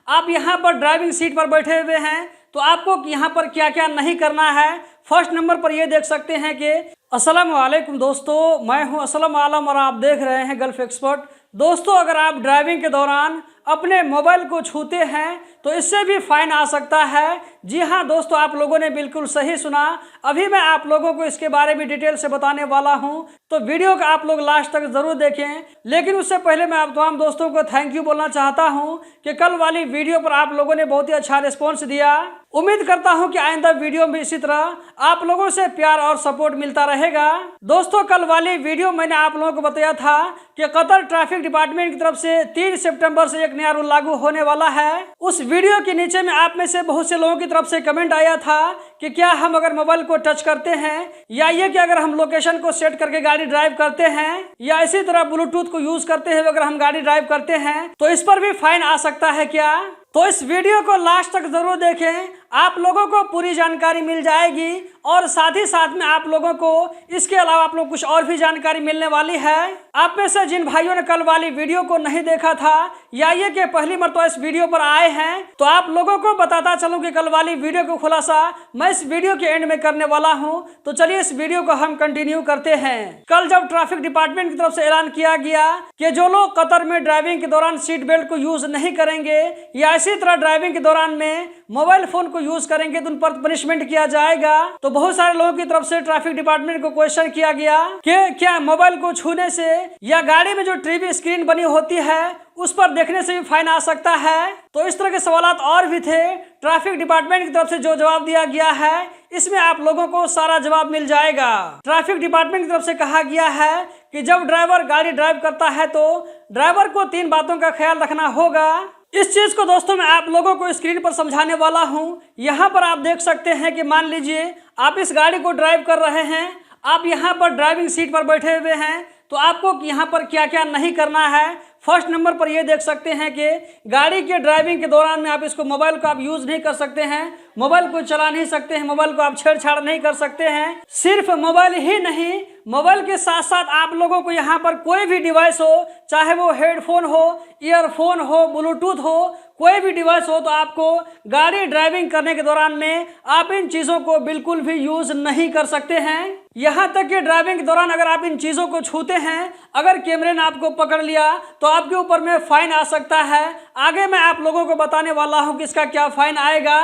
आप यहाँ पर ड्राइविंग सीट पर बैठे हुए हैं तो आपको यहाँ पर क्या क्या नहीं करना है। फर्स्ट नंबर पर ये देख सकते हैं कि अस्सलाम वालेकुम दोस्तों, मैं हूँ असलम आलम और आप देख रहे हैं गल्फ एक्सपर्ट। दोस्तों, अगर आप ड्राइविंग के दौरान अपने मोबाइल को छूते हैं तो इससे भी फाइन आ सकता है। जी हाँ दोस्तों, आप लोगों ने बिल्कुल सही सुना। अभी मैं आप लोगों को इसके बारे में डिटेल से बताने वाला हूँ, तो वीडियो का आप लोग लास्ट तक जरूर देखें। लेकिन उससे पहले मैं आप तमाम दोस्तों को थैंक यू बोलना चाहता हूँ कि कल वाली वीडियो पर आप लोगों ने बहुत ही अच्छा रिस्पॉन्स दिया। उम्मीद करता हूँ कि आइंदा वीडियो में इसी तरह आप लोगों से प्यार और सपोर्ट मिलता रहेगा। दोस्तों, कल वाली वीडियो मैंने आप लोगों को बताया था कि कतर ट्रैफिक डिपार्टमेंट की तरफ से 3 सितंबर से एक नया रूल लागू होने वाला है। उस वीडियो के नीचे में आप में से बहुत से लोगों की तरफ से कमेंट आया था कि क्या हम अगर मोबाइल को टच करते हैं या ये कि अगर हम लोकेशन को सेट करके गाड़ी ड्राइव करते हैं या इसी तरह ब्लूटूथ को यूज करते हुए अगर हम गाड़ी ड्राइव करते हैं तो इस पर भी फाइन आ सकता है क्या। तो इस वीडियो को लास्ट तक जरूर देखें, आप लोगों को पूरी जानकारी मिल जाएगी और साथ ही साथ में आप लोगों को इसके अलावा आप लोग कुछ और भी जानकारी मिलने वाली है। आप में से जिन भाइयों ने कल वाली वीडियो को नहीं देखा था या ये कि पहली मर्तबा इस वीडियो पर आए हैं तो आप लोगों को बताता चलूं कि कल वाली वीडियो को खुलासा मैं इस वीडियो के एंड में करने वाला हूं। तो चलिए इस वीडियो को हम कंटिन्यू करते हैं। कल जब ट्रैफिक डिपार्टमेंट की तरफ से ऐलान किया गया कि जो लोग कतर में ड्राइविंग के दौरान सीट बेल्ट को यूज नहीं करेंगे या इसी तरह ड्राइविंग के दौरान में मोबाइल फोन को यूज करेंगे तो उन पर पनिशमेंट किया जाएगा, तो बहुत सारे लोगों की तरफ से ट्रैफिक डिपार्टमेंट को क्वेश्चन किया गया कि क्या मोबाइल को छूने से या गाड़ी में जो टीवी स्क्रीन बनी होती है उस पर देखने से भी फाइन आ सकता है। तो इस तरह के सवालात और भी थे। ट्रैफिक डिपार्टमेंट की तरफ से जो जवाब दिया गया है इसमें आप लोगों को सारा जवाब मिल जाएगा। ट्रैफिक डिपार्टमेंट की तरफ से कहा गया है कि जब ड्राइवर गाड़ी ड्राइव करता है तो ड्राइवर को 3 बातों का ख्याल रखना होगा। इस चीज को दोस्तों मैं आप लोगों को स्क्रीन पर समझाने वाला हूं। यहाँ पर आप देख सकते हैं कि मान लीजिए आप इस गाड़ी को ड्राइव कर रहे हैं, आप यहाँ पर ड्राइविंग सीट पर बैठे हुए हैं तो आपको यहाँ पर क्या क्या नहीं करना है। फर्स्ट नंबर पर ये देख सकते हैं कि गाड़ी के ड्राइविंग के दौरान में आप इसको मोबाइल को आप यूज नहीं कर सकते हैं, मोबाइल को चला नहीं सकते हैं, मोबाइल को आप छेड़छाड़ नहीं कर सकते हैं। सिर्फ मोबाइल ही नहीं, मोबाइल के साथ साथ आप लोगों को यहाँ पर कोई भी डिवाइस हो, चाहे वो हेडफोन हो, ईयरफोन हो, ब्लूटूथ हो, कोई भी डिवाइस हो, तो आपको गाड़ी ड्राइविंग करने के दौरान में आप इन चीज़ों को बिल्कुल भी यूज नहीं कर सकते हैं। यहाँ तक कि ड्राइविंग के दौरान अगर आप इन चीज़ों को छूते हैं, अगर कैमरे ने आपको पकड़ लिया तो आपके ऊपर में फाइन आ सकता है। आगे मैं आप लोगों को बताने वाला हूँ कि इसका क्या फाइन आएगा।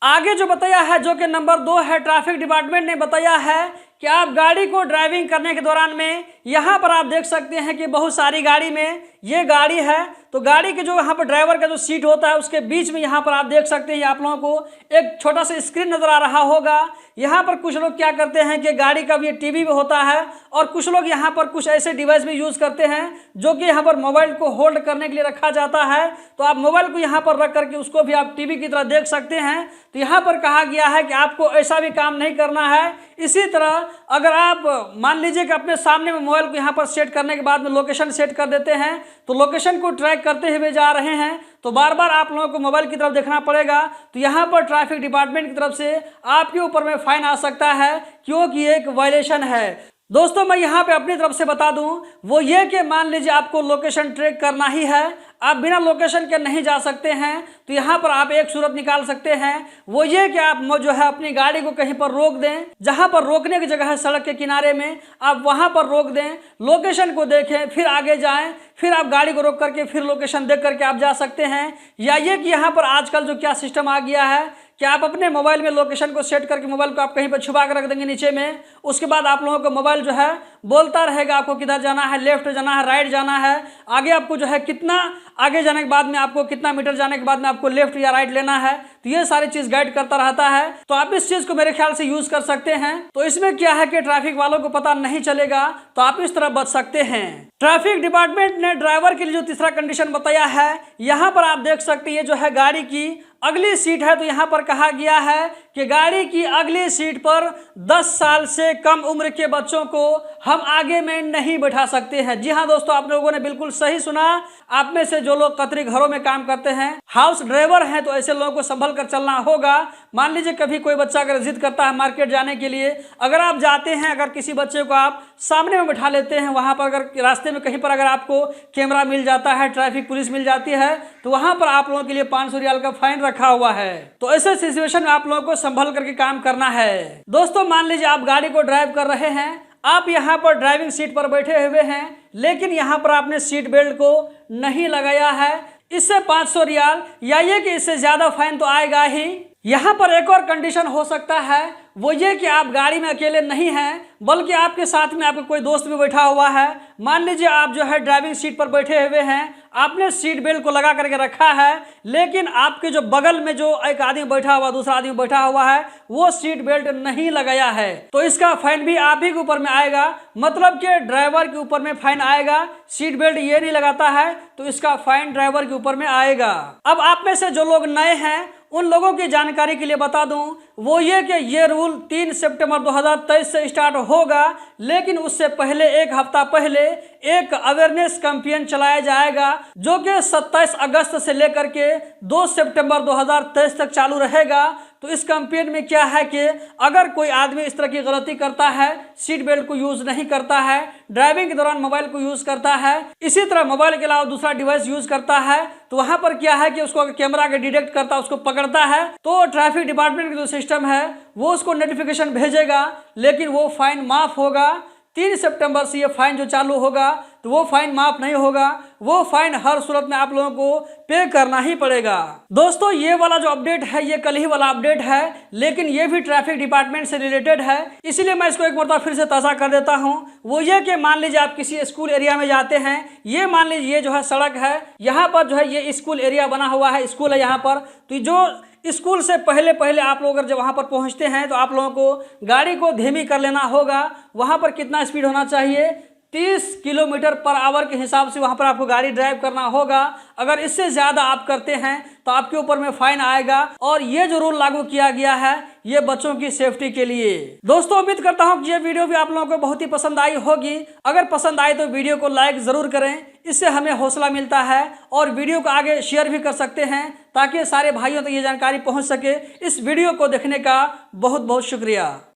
आगे जो बताया है, जो कि नंबर 2 है, ट्रैफिक डिपार्टमेंट ने बताया है कि आप गाड़ी को ड्राइविंग करने के दौरान में यहाँ पर आप देख सकते हैं कि बहुत सारी गाड़ी में ये गाड़ी है तो गाड़ी के जो यहाँ पर ड्राइवर का जो सीट होता है उसके बीच में यहाँ पर आप देख सकते हैं आप लोगों को एक छोटा सा स्क्रीन नजर आ रहा होगा। यहाँ पर कुछ लोग क्या करते हैं कि गाड़ी का भी टीवी भी होता है और कुछ लोग यहाँ पर कुछ ऐसे डिवाइस भी यूज करते हैं जो कि यहाँ पर मोबाइल को होल्ड करने के लिए रखा जाता है। तो आप मोबाइल को यहाँ पर रख करके उसको भी आप टीवी की तरह देख सकते हैं। तो यहाँ पर कहा गया है कि आपको ऐसा भी काम नहीं करना है। इसी तरह अगर आप मान लीजिए कि अपने सामने में मोबाइल को यहाँ पर सेट करने के बाद में लोकेशन सेट कर देते हैं तो लोकेशन को ट्रैक करते हुए जा रहे हैं तो बार बार आप लोगों को मोबाइल की तरफ देखना पड़ेगा। तो यहाँ पर ट्रैफिक डिपार्टमेंट की तरफ से आपके ऊपर में फाइन आ सकता है क्योंकि एक वायलेशन है। दोस्तों, मैं यहाँ पे अपनी तरफ से बता दूं, वो ये कि मान लीजिए आपको लोकेशन ट्रैक करना ही है, आप बिना लोकेशन के नहीं जा सकते हैं, तो यहाँ पर आप एक सूरत निकाल सकते हैं। वो ये कि आप जो है अपनी गाड़ी को कहीं पर रोक दें, जहाँ पर रोकने की जगह है सड़क के किनारे में, आप वहाँ पर रोक दें, लोकेशन को देखें, फिर आगे जाएं, फिर आप गाड़ी को रोक करके फिर लोकेशन देख करके आप जा सकते हैं। या ये कि यहाँ पर आजकल जो क्या सिस्टम आ गया है कि आप अपने मोबाइल में लोकेशन को सेट करके मोबाइल को आप कहीं पर छुपा कर रख देंगे नीचे में, उसके बाद आप लोगों को मोबाइल जो है बोलता रहेगा आपको किधर जाना है, लेफ्ट जाना है, राइट जाना है, आगे आपको जो है कितना आगे जाने के बाद में आपको कितना मीटर जाने के बाद में आपको लेफ्ट या राइट लेना है। तो ये सारी चीज गाइड करता रहता है। तो आप इस चीज को मेरे ख्याल से यूज कर सकते हैं। तो इसमें क्या है कि ट्रैफिक वालों को पता नहीं चलेगा तो आप इस तरह बच सकते हैं। ट्रैफिक डिपार्टमेंट ने ड्राइवर के लिए जो तीसरा कंडीशन बताया है, यहाँ पर आप देख सकते हैं ये जो है गाड़ी की अगली सीट है। तो यहाँ पर कहा गया है कि गाड़ी की अगली सीट पर 10 साल से कम उम्र के बच्चों को हम आगे में नहीं बैठा सकते हैं। जी हाँ दोस्तों, आप लोगों ने बिल्कुल सही सुना। आप में से जो लोग कतरी घरों में काम करते हैं, हाउस ड्राइवर हैं, तो ऐसे लोगों को संभल कर चलना होगा। मान लीजिए कभी कोई बच्चा अगर जिद करता है मार्केट जाने के लिए, अगर आप जाते हैं, अगर किसी बच्चे को आप सामने में बैठा लेते हैं, वहां पर अगर रास्ते में कहीं पर अगर आपको कैमरा मिल जाता है, ट्रैफिक पुलिस मिल जाती है, तो वहां पर आप लोगों के लिए 500 रियाल का फाइन रखा हुआ है। तो ऐसे सिचुएशन में आप लोगों को संभल करके काम करना है। दोस्तों मान लीजिए आप गाड़ी को ड्राइव कर रहे हैं, आप यहाँ पर ड्राइविंग सीट पर बैठे हुए हैं, लेकिन यहाँ पर आपने सीट बेल्ट को नहीं लगाया है, इससे 500 रियाल या ये कि इससे ज्यादा फाइन तो आएगा ही। यहाँ पर एक और कंडीशन हो सकता है, वो ये कि आप गाड़ी में अकेले नहीं हैं, बल्कि आपके साथ में आपका कोई दोस्त भी बैठा हुआ है। मान लीजिए आप जो है ड्राइविंग सीट पर बैठे हुए हैं, आपने सीट बेल्ट को लगा करके रखा है, लेकिन आपके जो बगल में जो एक आदमी बैठा हुआ, दूसरा आदमी बैठा हुआ है, वो सीट बेल्ट नहीं लगाया है, तो इसका फाइन भी आप ही के ऊपर में आएगा। मतलब कि ड्राइवर के ऊपर में फाइन आएगा। सीट बेल्ट ये नहीं लगाता है तो इसका फाइन ड्राइवर के ऊपर में आएगा। अब आप में से जो लोग नए हैं, उन लोगों की जानकारी के लिए बता दूं, वो ये कि ये रूल 3 सितंबर 2023 से स्टार्ट होगा, लेकिन उससे पहले एक हफ्ता पहले एक अवेयरनेस कैंपेन चलाया जाएगा, जो कि 27 अगस्त से लेकर के 2 सितंबर 2023 तक चालू रहेगा। तो इस कैंपेन में क्या है कि अगर कोई आदमी इस तरह की गलती करता है, सीट बेल्ट को यूज नहीं करता है, ड्राइविंग के दौरान मोबाइल को यूज करता है, इसी तरह मोबाइल के अलावा दूसरा डिवाइस यूज करता है, तो वहां पर क्या है कि उसको अगर कैमरा के डिटेक्ट करता है, उसको पकड़ता है, तो ट्रैफिक डिपार्टमेंट का जो सिस्टम है वो उसको नोटिफिकेशन भेजेगा, लेकिन वो फाइन माफ होगा। 3 सितंबर से ये फाइन जो चालू होगा, तो वो फाइन माफ नहीं होगा, वो फाइन हर सूरत में आप लोगों को पे करना ही पड़ेगा। दोस्तों ये वाला जो अपडेट है, ये कल ही वाला अपडेट है, लेकिन ये भी ट्रैफिक डिपार्टमेंट से रिलेटेड है, इसलिए मैं इसको एक मरतबा फिर से ताज़ा कर देता हूँ। वो ये कि मान लीजिए आप किसी स्कूल एरिया में जाते हैं, ये मान लीजिए ये जो है सड़क है, यहाँ पर जो है ये स्कूल एरिया बना हुआ है, स्कूल है यहाँ पर। तो जो स्कूल से पहले पहले आप लोग अगर जब वहाँ पर पहुँचते हैं, तो आप लोगों को गाड़ी को धीमी कर लेना होगा। वहाँ पर कितना स्पीड होना चाहिए? 30 किलोमीटर पर आवर के हिसाब से वहाँ पर आपको गाड़ी ड्राइव करना होगा। अगर इससे ज़्यादा आप करते हैं तो आपके ऊपर में फाइन आएगा। और ये जो रूल लागू किया गया है, ये बच्चों की सेफ्टी के लिए। दोस्तों उम्मीद करता हूँ कि ये वीडियो भी आप लोगों को बहुत ही पसंद आई होगी। अगर पसंद आई तो वीडियो को लाइक ज़रूर करें, इससे हमें हौसला मिलता है। और वीडियो को आगे शेयर भी कर सकते हैं, ताकि सारे भाइयों तक ये जानकारी पहुँच सके। इस वीडियो को देखने का बहुत बहुत शुक्रिया।